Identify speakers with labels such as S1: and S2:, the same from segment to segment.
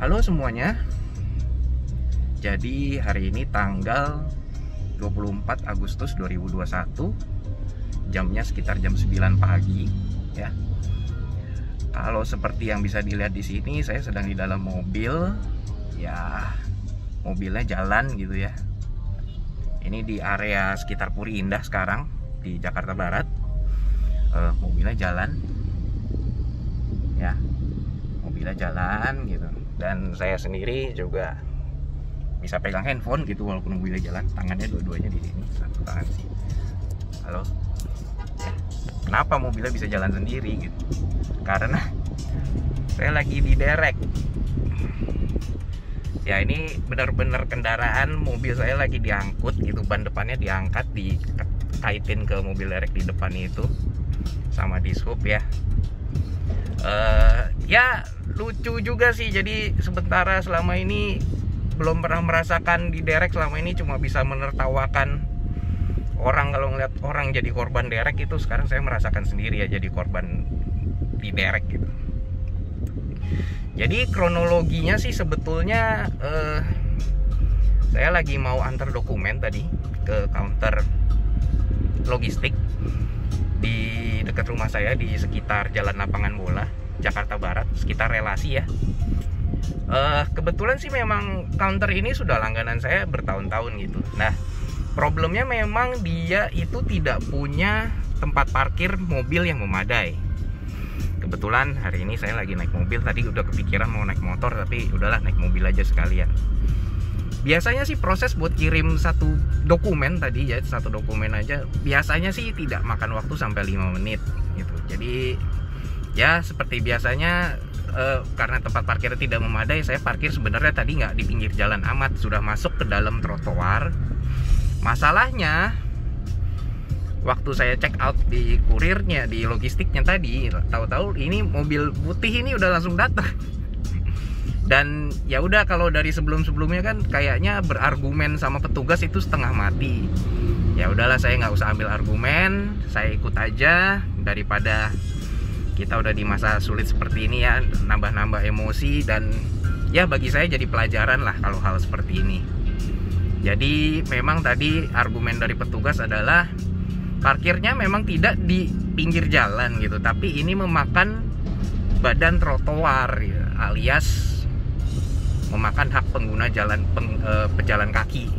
S1: Halo semuanya. Jadi hari ini tanggal 24 Agustus 2021. Jamnya sekitar jam 9 pagi ya. Kalau seperti yang bisa dilihat di sini, saya sedang di dalam mobil. Ya, mobilnya jalan gitu ya. Ini di area sekitar Puri Indah sekarang di Jakarta Barat. Mobilnya jalan. Ya. Mobilnya jalan gitu. Dan saya sendiri juga bisa pegang handphone gitu walaupun mobilnya jalan, tangannya dua-duanya di sini, satu tangan sih. Halo. Ya. Kenapa mobilnya bisa jalan sendiri gitu? Karena saya lagi diderek. Ya ini benar-benar kendaraan mobil saya lagi diangkut gitu, ban depannya diangkat, dikaitin ke mobil derek di depan itu sama di sub ya. Ya lucu juga sih. Jadi sementara selama ini belum pernah merasakan diderek, selama ini cuma bisa menertawakan orang kalau ngeliat orang jadi korban derek itu. Sekarang saya merasakan sendiri ya jadi korban diderek gitu. Jadi kronologinya sih sebetulnya saya lagi mau antar dokumen tadi ke counter logistik di dekat rumah saya di sekitar Jalan Lapangan Bola, Jakarta Barat, sekitar relasi ya. Kebetulan sih memang counter ini sudah langganan saya bertahun-tahun gitu. Nah, problemnya memang dia itu tidak punya tempat parkir mobil yang memadai. Kebetulan hari ini saya lagi naik mobil, tadi udah kepikiran mau naik motor tapi udahlah naik mobil aja sekalian. Biasanya sih proses buat kirim satu dokumen tadi ya, satu dokumen aja biasanya sih tidak makan waktu sampai 5 menit gitu. Jadi ya seperti biasanya karena tempat parkirnya tidak memadai, saya parkir sebenarnya tadi nggak di pinggir jalan amat, sudah masuk ke dalam trotoar. Masalahnya waktu saya check out di kurirnya, di logistiknya tadi, tahu-tahu ini mobil putih ini udah langsung datang. Dan ya udah, kalau dari sebelum-sebelumnya kan kayaknya berargumen sama petugas itu setengah mati. Ya udahlah, saya nggak usah ambil argumen, saya ikut aja daripada kita udah di masa sulit seperti ini ya, nambah-nambah emosi. Dan ya bagi saya jadi pelajaran lah kalau hal seperti ini. Jadi memang tadi argumen dari petugas adalah parkirnya memang tidak di pinggir jalan gitu, tapi ini memakan badan trotoar ya, alias memakan hak pengguna jalan, pejalan kaki.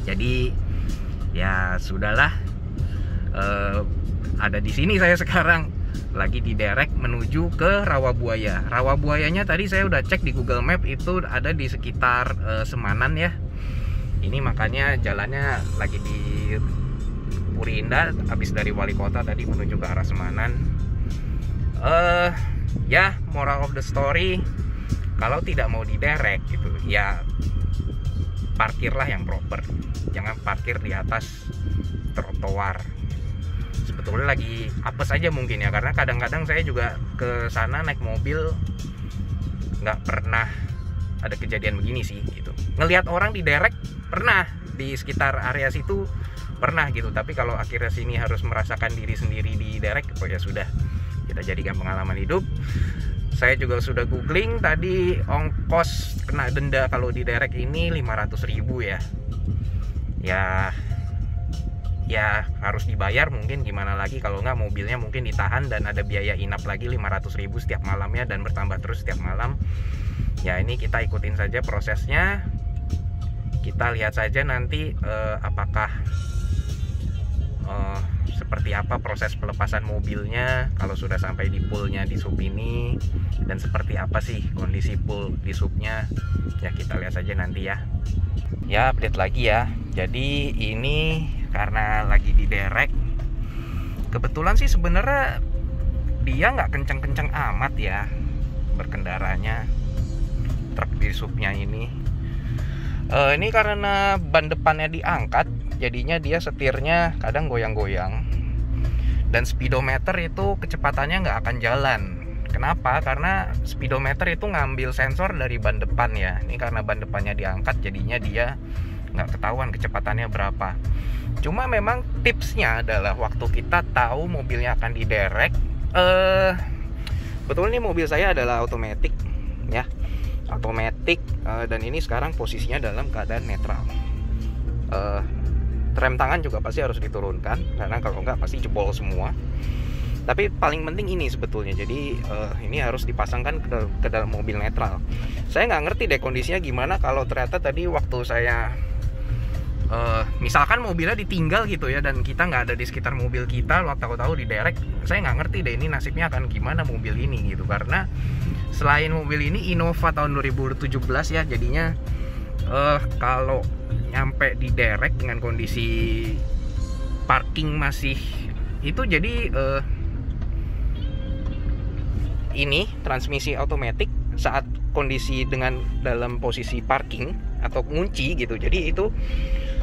S1: Jadi ya sudahlah, ada di sini saya sekarang lagi diderek menuju ke Rawabuaya. Rawabuayanya tadi saya udah cek di Google Map, itu ada di sekitar Semanan ya. Ini makanya jalannya lagi di Puri Indah, habis dari Wali Kota tadi menuju ke arah Semanan. Ya moral of the story, kalau tidak mau diderek gitu ya parkirlah yang proper, jangan parkir di atas trotoar. Sebetulnya lagi apes aja mungkin ya, karena kadang-kadang saya juga ke sana naik mobil nggak pernah ada kejadian begini sih gitu. Ngelihat orang diderek pernah di sekitar area situ pernah gitu, tapi kalau akhirnya sini harus merasakan diri sendiri diderek, oh ya sudah, kita jadikan pengalaman hidup. Saya juga sudah googling tadi, ongkos kena denda kalau diderek ini 500.000 ya. Ya harus dibayar, mungkin gimana lagi, kalau nggak mobilnya mungkin ditahan dan ada biaya inap lagi 500.000 setiap malamnya dan bertambah terus setiap malam. Ya ini kita ikutin saja prosesnya. Kita lihat saja nanti apakah seperti apa proses pelepasan mobilnya kalau sudah sampai di poolnya di sub ini, dan seperti apa sih kondisi pool di subnya. Ya kita lihat saja nanti ya. Ya update lagi ya. Jadi ini karena lagi diderek, kebetulan sih sebenarnya dia nggak kenceng-kenceng amat ya berkendaranya, truk di subnya ini. Ini karena ban depannya diangkat, jadinya dia setirnya kadang goyang-goyang, dan speedometer itu kecepatannya nggak akan jalan. Kenapa? Karena speedometer itu ngambil sensor dari ban depan ya. Ini karena ban depannya diangkat, jadinya dia nggak ketahuan kecepatannya berapa. Cuma memang tipsnya adalah waktu kita tahu mobilnya akan diderek, betul, ini mobil saya adalah automatic ya. automatic, dan ini sekarang posisinya dalam keadaan netral. Rem tangan juga pasti harus diturunkan, karena kalau enggak pasti jebol semua. Tapi paling penting ini sebetulnya, jadi ini harus dipasangkan ke dalam mobil netral. Saya nggak ngerti deh kondisinya gimana kalau ternyata tadi waktu saya misalkan mobilnya ditinggal gitu ya, dan kita nggak ada di sekitar mobil kita, tahu-tahu diderek. Saya nggak ngerti deh ini nasibnya akan gimana mobil ini gitu, karena selain mobil ini Innova tahun 2017 ya, jadinya kalau nyampe diderek dengan kondisi parking masih itu, jadi ini transmisi otomatis saat kondisi dengan dalam posisi parking atau ngunci gitu, jadi itu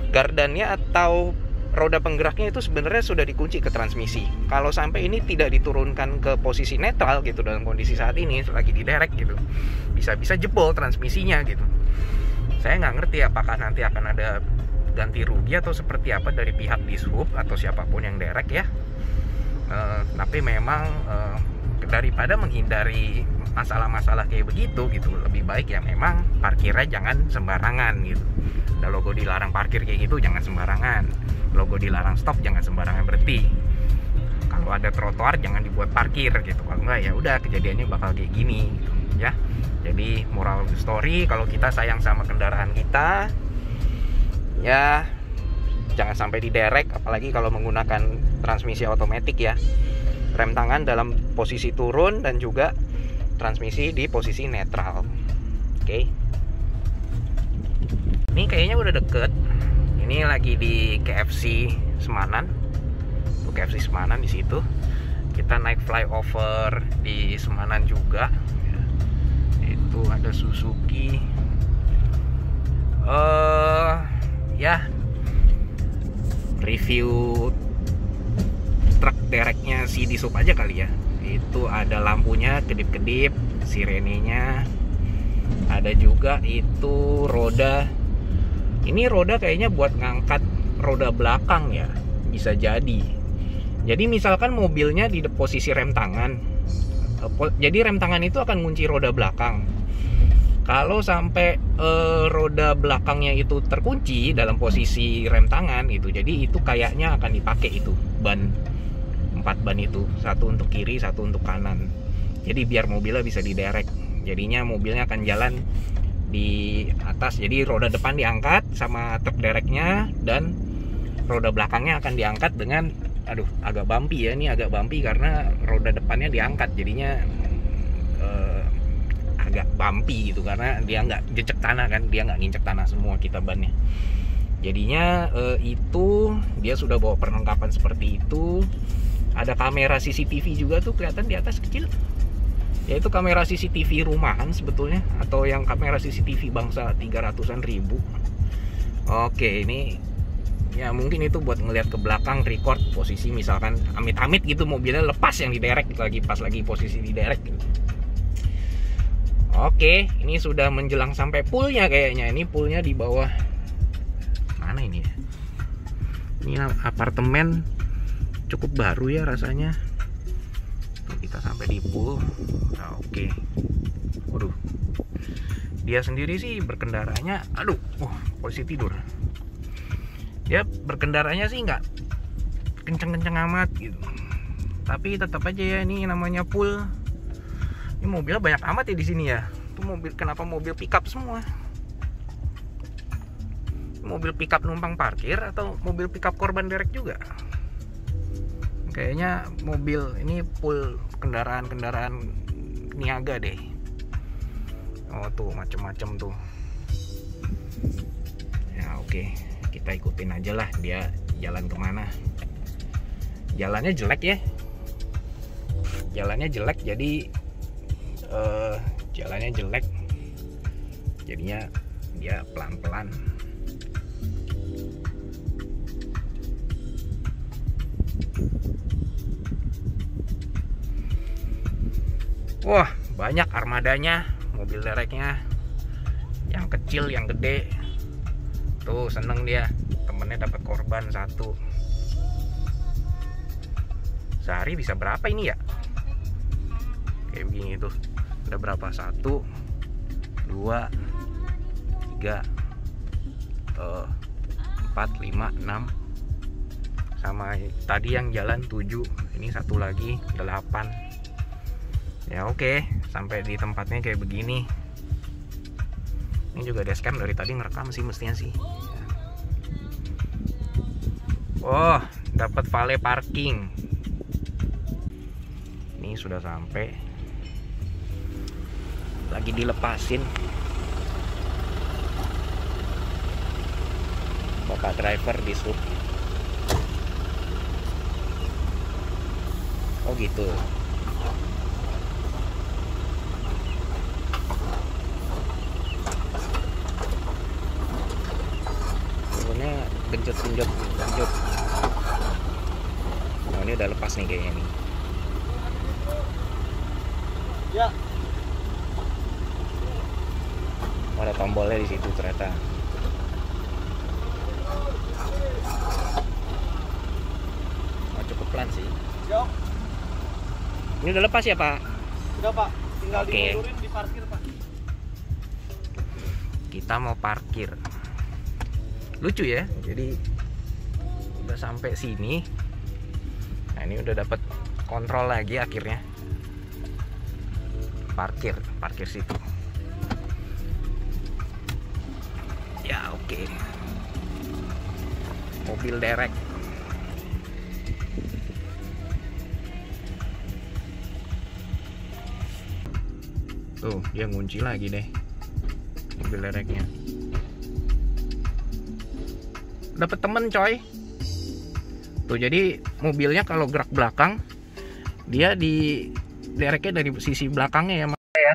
S1: gardannya atau roda penggeraknya itu sebenarnya sudah dikunci ke transmisi. Kalau sampai ini tidak diturunkan ke posisi netral gitu dalam kondisi saat ini lagi diderek gitu, bisa-bisa jebol transmisinya gitu. Saya nggak ngerti apakah nanti akan ada ganti rugi atau seperti apa dari pihak dishub atau siapapun yang derek ya. Tapi memang daripada menghindari masalah-masalah kayak begitu gitu, lebih baik ya memang parkirnya jangan sembarangan gitu. Ada logo dilarang parkir kayak gitu jangan sembarangan, logo dilarang stop jangan sembarangan berhenti. Kalau ada trotoar jangan dibuat parkir gitu, kalau enggak ya udah kejadiannya bakal kayak gini gitu ya. Jadi moral of the story, kalau kita sayang sama kendaraan kita ya jangan sampai diderek, apalagi kalau menggunakan transmisi otomatis ya. Rem tangan dalam posisi turun dan juga transmisi di posisi netral. Oke. Ini kayaknya udah deket. Ini lagi di KFC Semanan. Tuh KFC Semanan di situ. Kita naik flyover di Semanan juga. Itu ada Suzuki. Ya. Review truk dereknya si dishub aja kali ya. Itu ada lampunya kedip-kedip, sirenenya. Ada juga itu roda. Ini roda kayaknya buat ngangkat roda belakang ya, bisa jadi. Jadi misalkan mobilnya di posisi rem tangan, jadi rem tangan itu akan ngunci roda belakang. Kalau sampai roda belakangnya itu terkunci dalam posisi rem tangan itu, jadi itu kayaknya akan dipakai itu ban, 4 ban itu, satu untuk kiri, satu untuk kanan. Jadi biar mobilnya bisa diderek. Jadinya mobilnya akan jalan di atas. Jadi roda depan diangkat sama truk dereknya, dan roda belakangnya akan diangkat dengan, agak bumpy ya, ini agak bumpy karena roda depannya diangkat. Jadinya agak bumpy gitu karena dia nggak jejak tanah kan, dia nggak nginjek tanah semua kita bannya. Jadinya itu dia sudah bawa perlengkapan seperti itu. Ada kamera CCTV juga tuh kelihatan di atas kecil. Yaitu kamera CCTV rumahan sebetulnya, atau yang kamera CCTV bangsa 300-an ribu. Oke, ini ya mungkin itu buat ngelihat ke belakang, record posisi misalkan amit-amit gitu mobilnya lepas yang diderek lagi, pas lagi posisi diderek gitu. Oke, ini sudah menjelang sampai poolnya kayaknya. Ini poolnya di bawah mana ini ya? Ini apartemen cukup baru ya rasanya. Kita sampai di pool. Nah, oke. Waduh. Dia sendiri sih berkendaranya, posisi tidur. Dia berkendaranya sih nggak kenceng-kenceng amat gitu. Tapi tetap aja ya, ini namanya pool. Ini mobilnya banyak amat ya di sini ya. Itu mobil, kenapa mobil pickup semua? Mobil pickup numpang parkir atau mobil pickup korban derek juga? Kayaknya mobil ini full kendaraan-kendaraan niaga deh. Oh tuh macem-macem tuh. Ya oke, kita ikutin aja lah dia jalan kemana. Jalannya jelek ya. Jalannya jelek, jadi jalannya jelek. Jadinya dia pelan-pelan. Wah, banyak armadanya, mobil dereknya. Yang kecil, yang gede. Tuh, seneng dia. Temennya dapat korban 1. Sehari bisa berapa ini ya? Kayak begini tuh. Ada berapa? 1, 2, 2 3 4 5 6 sama tadi yang jalan 7, ini satu lagi 8 ya. Oke, sampai di tempatnya kayak begini. Ini juga dashcam dari tadi ngerekam sih mestinya sih. Oh, dapat valet parking. Ini sudah sampai, lagi dilepasin. Bapak driver di sub. Oh gitu. Sebenarnya genjot. Nah, ini udah lepas nih kayaknya nih.
S2: Ya.
S1: Oh, ada tombolnya di situ ternyata. Oh, cukup pelan sih.
S2: Siap.
S1: Ini udah lepas ya, Pak?
S2: Sudah, Pak. Tinggal
S1: Oke.
S2: dimundurin, diparkir, Pak.
S1: Kita mau parkir. Lucu ya. Jadi udah sampai sini. Nah, ini udah dapat kontrol lagi akhirnya. Parkir situ. Ya, oke. Mobil derek. Tuh, dia ngunci lagi deh mobil dereknya. Dapat temen coy. Tuh, jadi mobilnya kalau gerak belakang, dia di dereknya dari sisi belakangnya ya, Mas ya.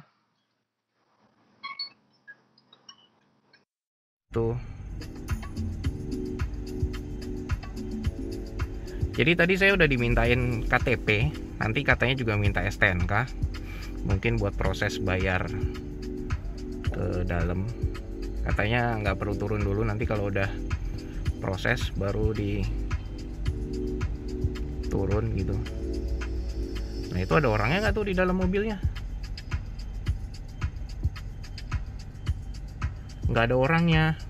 S1: Tuh. Jadi tadi saya udah dimintain KTP, nanti katanya juga minta STNK. Mungkin buat proses bayar ke dalam. Katanya nggak perlu turun dulu, nanti kalau udah proses baru turun gitu. Nah, itu ada orangnya nggak tuh di dalam mobilnya? Nggak ada orangnya.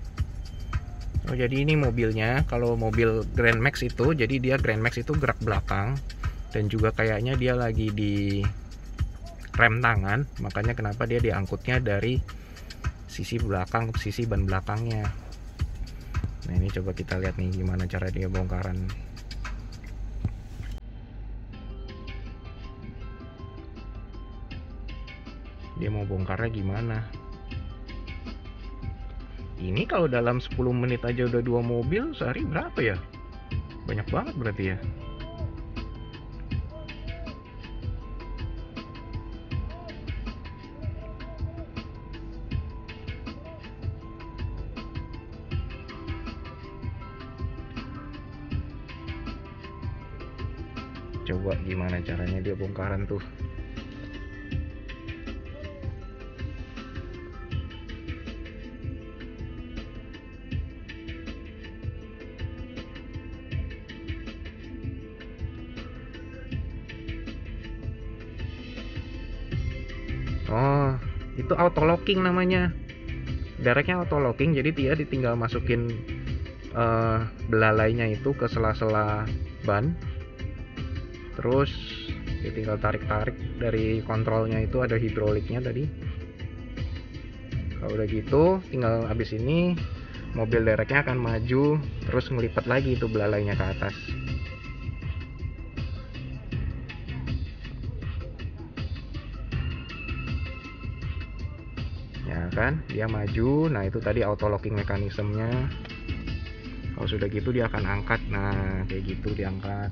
S1: Oh, jadi ini mobilnya. Kalau mobil Grand Max itu, jadi dia Grand Max itu gerak belakang, dan juga kayaknya dia lagi di rem tangan, makanya kenapa dia diangkutnya dari sisi belakang ke sisi ban belakangnya. Nah, ini coba kita lihat nih gimana cara dia bongkaran. Dia mau bongkarnya gimana? Ini kalau dalam 10 menit aja udah 2 mobil, sehari berapa ya? Banyak banget berarti ya. Coba gimana caranya dia bongkaran tuh. Oh, itu auto locking namanya. Dereknya auto locking, jadi dia tinggal masukin belalainya itu ke sela-sela ban. Terus dia tinggal tarik-tarik dari kontrolnya, itu ada hidroliknya tadi. Kalau udah gitu, tinggal habis ini mobil dereknya akan maju, terus ngelipat lagi itu belalainya ke atas. Ya kan, dia maju. Nah, itu tadi auto locking mekanismenya. Kalau sudah gitu dia akan angkat. Nah, kayak gitu diangkat.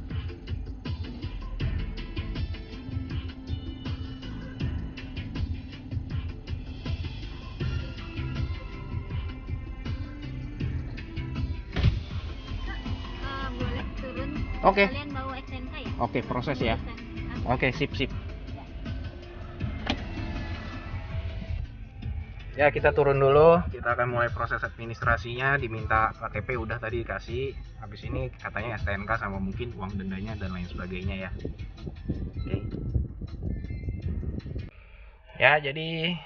S3: Boleh turun.
S1: Oke.
S3: Kalian bawa SNK ya?
S1: Oke, proses ya. Oke, sip. Ya, kita turun dulu. Kita akan mulai proses administrasinya. Diminta KTP udah tadi dikasih. Habis ini katanya STNK sama mungkin uang dendanya dan lain sebagainya ya. Oke. Ya, jadi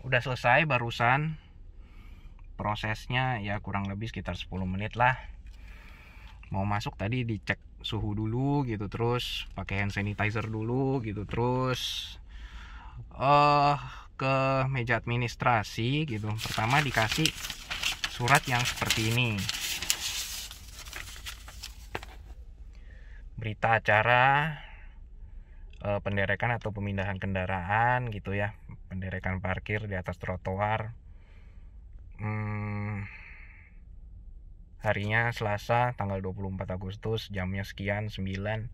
S1: udah selesai barusan. Prosesnya ya kurang lebih sekitar 10 menit lah. Mau masuk tadi dicek suhu dulu gitu, terus pakai hand sanitizer dulu gitu, terus ke meja administrasi gitu. Pertama dikasih surat yang seperti ini, berita acara penderekan atau pemindahan kendaraan gitu ya, penderekan parkir di atas trotoar. Harinya Selasa tanggal 24 Agustus, jamnya sekian 9.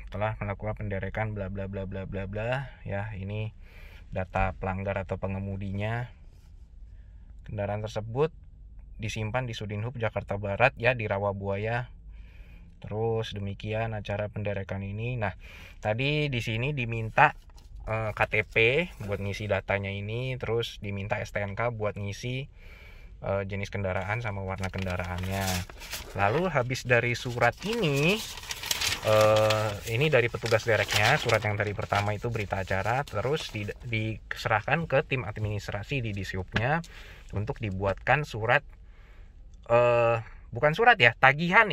S1: Telah melakukan penderekan bla bla bla bla bla bla ya. Ini data pelanggar atau pengemudinya. Kendaraan tersebut disimpan di Sudinhub Jakarta Barat ya, di Rawabuaya. Terus demikian acara penderekan ini. Nah, tadi di sini diminta KTP buat ngisi datanya ini, terus diminta STNK buat ngisi jenis kendaraan sama warna kendaraannya. Lalu habis dari surat ini dari petugas dereknya, surat yang tadi pertama itu berita acara, terus diserahkan ke tim administrasi di Dishubnya untuk dibuatkan surat, bukan surat ya, tagihan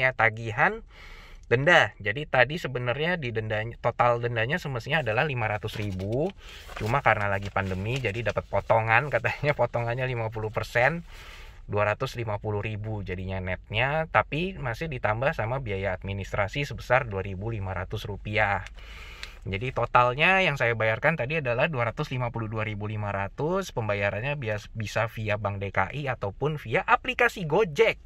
S1: denda. Jadi tadi sebenarnya di dendanya, total dendanya semestinya adalah 500.000. Cuma karena lagi pandemi jadi dapat potongan, katanya potongannya 50%, 250.000 jadinya netnya, tapi masih ditambah sama biaya administrasi sebesar 2.500 rupiah. Jadi totalnya yang saya bayarkan tadi adalah 252.500. Pembayarannya bisa via Bank DKI ataupun via aplikasi Gojek.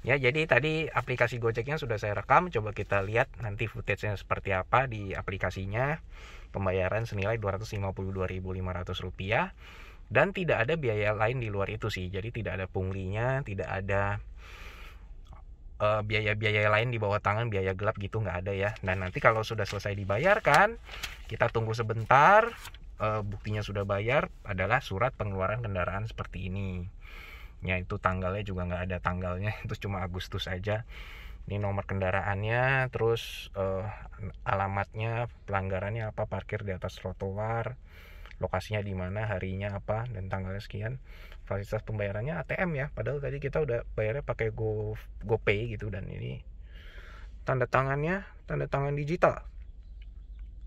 S1: Ya, jadi tadi aplikasi Gojeknya sudah saya rekam, coba kita lihat nanti footage-nya seperti apa di aplikasinya. Pembayaran senilai 252.500 rupiah. Dan tidak ada biaya lain di luar itu sih. Jadi tidak ada punglinya, tidak ada biaya-biaya lain di bawah tangan, biaya gelap gitu nggak ada ya. Dan nanti kalau sudah selesai dibayarkan, kita tunggu sebentar. Buktinya sudah bayar adalah surat pengeluaran kendaraan seperti ini. Ya, itu tanggalnya juga nggak ada tanggalnya, itu cuma Agustus aja. Ini nomor kendaraannya, terus alamatnya, pelanggarannya apa, parkir di atas trotoar, lokasinya di mana, harinya apa, dan tanggalnya sekian. Fasilitas pembayarannya ATM ya, padahal tadi kita udah bayarnya pakai GoPay gitu. Dan ini tanda tangannya, tanda tangan digital.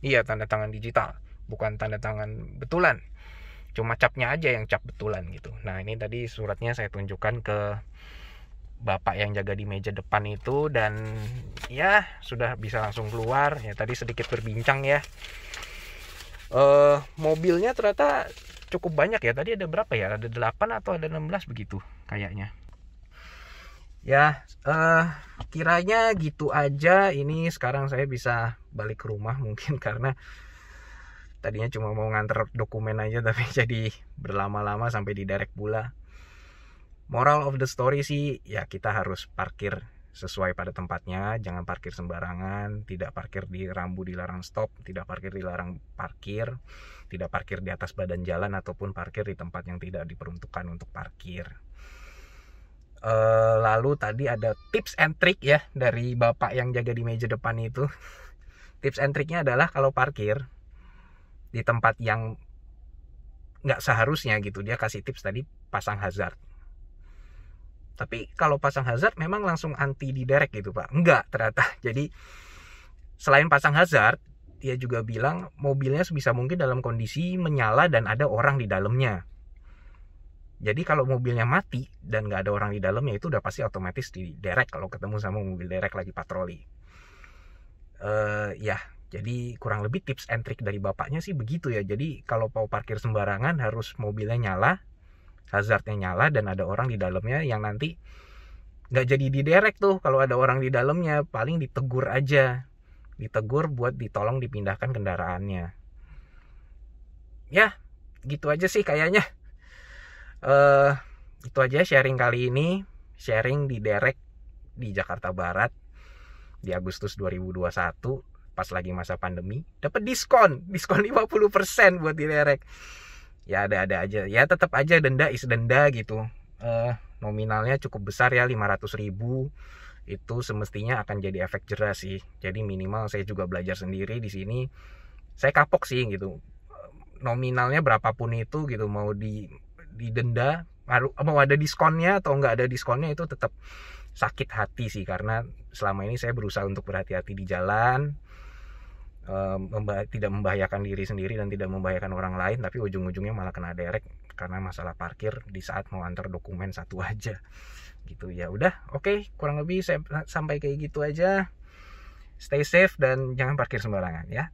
S1: Iya, tanda tangan digital, bukan tanda tangan betulan. Cuma capnya aja yang cap betulan gitu. Nah, ini tadi suratnya saya tunjukkan ke bapak yang jaga di meja depan itu, dan ya sudah bisa langsung keluar. Ya, tadi sedikit berbincang ya. Mobilnya ternyata cukup banyak ya. Tadi ada berapa ya? Ada 8 atau ada 16 begitu kayaknya. Ya, kiranya gitu aja. Ini sekarang saya bisa balik ke rumah mungkin karena tadinya cuma mau nganter dokumen aja, tapi jadi berlama-lama sampai di derek pula. Moral of the story sih, ya kita harus parkir sesuai pada tempatnya. Jangan parkir sembarangan, tidak parkir di rambu dilarang stop, tidak parkir dilarang parkir, tidak parkir di atas badan jalan, ataupun parkir di tempat yang tidak diperuntukkan untuk parkir. Lalu tadi ada tips and trick ya dari bapak yang jaga di meja depan itu. Tips and tricknya adalah kalau parkir di tempat yang nggak seharusnya gitu, dia kasih tips tadi pasang hazard. Tapi kalau pasang hazard memang langsung anti diderek gitu Pak? Enggak ternyata. Jadi selain pasang hazard, dia juga bilang mobilnya sebisa mungkin dalam kondisi menyala dan ada orang di dalamnya. Jadi kalau mobilnya mati dan nggak ada orang di dalamnya, itu udah pasti otomatis diderek kalau ketemu sama mobil derek lagi patroli. Ya, jadi kurang lebih tips and trick dari bapaknya sih begitu ya. Jadi kalau mau parkir sembarangan harus mobilnya nyala, hazardnya nyala, dan ada orang di dalamnya, yang nanti nggak jadi diderek tuh kalau ada orang di dalamnya. Paling ditegur aja, ditegur buat ditolong dipindahkan kendaraannya. Ya, gitu aja sih kayaknya. Itu aja sharing kali ini. Sharing di derek di Jakarta Barat di Agustus 2021. Pas lagi masa pandemi, dapat diskon 50% buat diderek. Ya ada-ada aja. Ya tetap aja denda is denda gitu. Nominalnya cukup besar ya, 500.000. Itu semestinya akan jadi efek jera sih. Jadi minimal saya juga belajar sendiri di sini. Saya kapok sih gitu. nominalnya berapapun itu gitu, mau didenda, mau ada diskonnya atau nggak ada diskonnya, itu tetap sakit hati sih, karena selama ini saya berusaha untuk berhati-hati di jalan, tidak membahayakan diri sendiri dan tidak membahayakan orang lain, tapi ujung-ujungnya malah kena derek karena masalah parkir di saat mau antar dokumen satu aja gitu. Ya udah, oke, kurang lebih saya sampai kayak gitu aja. Stay safe dan jangan parkir sembarangan ya.